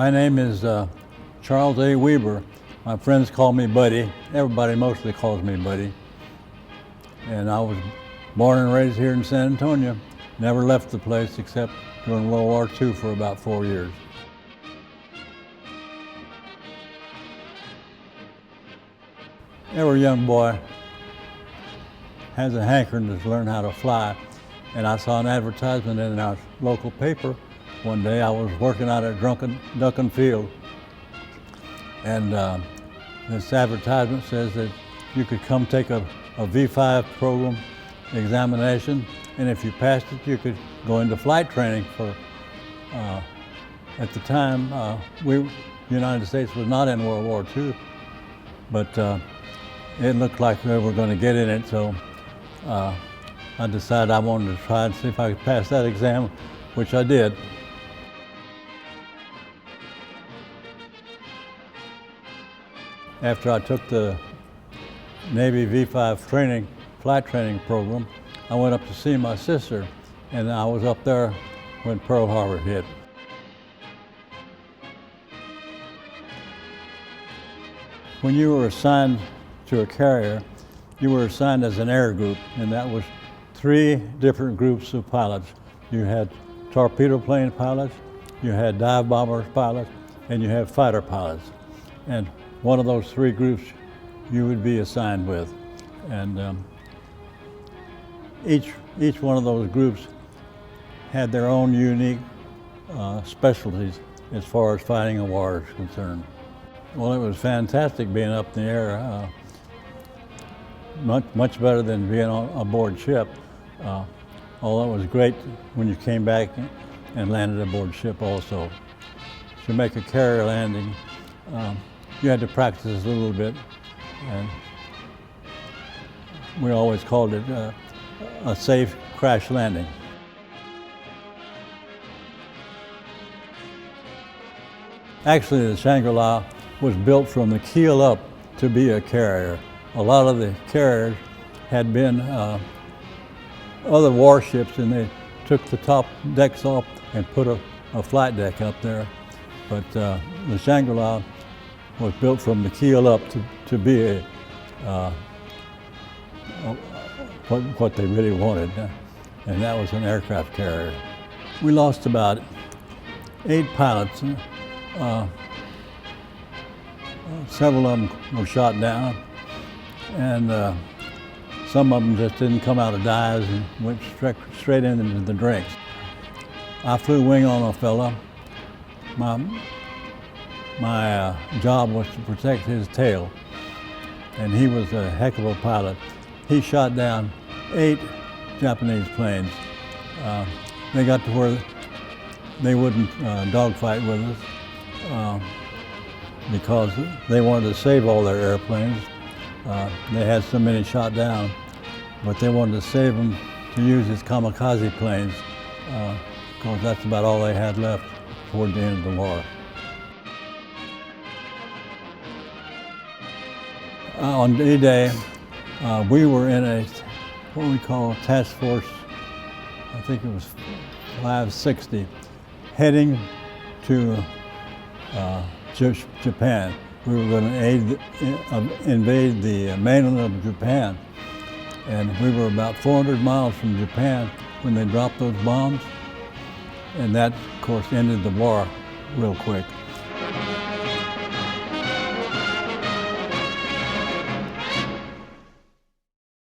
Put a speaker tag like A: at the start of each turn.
A: My name is Charles A. Weber. My friends call me Buddy. Everybody mostly calls me Buddy. And I was born and raised here in San Antonio. Never left the place except during World War II for about 4 years. Every young boy has a hankering to learn how to fly. And I saw an advertisement in our local paper. One day I was working out at Duncan Field. And this advertisement says that you could come take a V5 program examination, and if you passed it, you could go into flight training for, at the time, the United States was not in World War II, but it looked like we were going to get in it, so I decided I wanted to try and see if I could pass that exam, which I did. After I took the Navy V5 flight training program, I went up to see my sister, and I was up there when Pearl Harbor hit. When you were assigned to a carrier, you were assigned as an air group, and that was 3 different groups of pilots. You had torpedo plane pilots, you had dive bomber pilots, and you had fighter pilots. And one of those 3 groups you would be assigned with. And each one of those groups had their own unique specialties as far as fighting a war is concerned. Well, it was fantastic being up in the air. Much better than being aboard ship. Although it was great when you came back and landed aboard ship also. To make a carrier landing, you had to practice a little bit, and we always called it a safe crash landing. Actually, the Shangri-La was built from the keel up to be a carrier. A lot of the carriers had been other warships, and they took the top decks off and put a flight deck up there. But the Shangri-La was built from the keel up to be what they really wanted, and that was an aircraft carrier. We lost about 8 pilots. Several of them were shot down, and some of them just didn't come out of dives and went straight into the drinks. I flew wing on a fella. My job was to protect his tail, and he was a heck of a pilot. He shot down 8 Japanese planes. They got to where they wouldn't dogfight with us because they wanted to save all their airplanes. They had so many shot down, but they wanted to save them to use as kamikaze planes because that's about all they had left toward the end of the war. On D-Day, we were in what we call Task Force, I think it was 560, heading to Japan. We were going to invade the mainland of Japan. And we were about 400 miles from Japan when they dropped those bombs. And that, of course, ended the war real quick.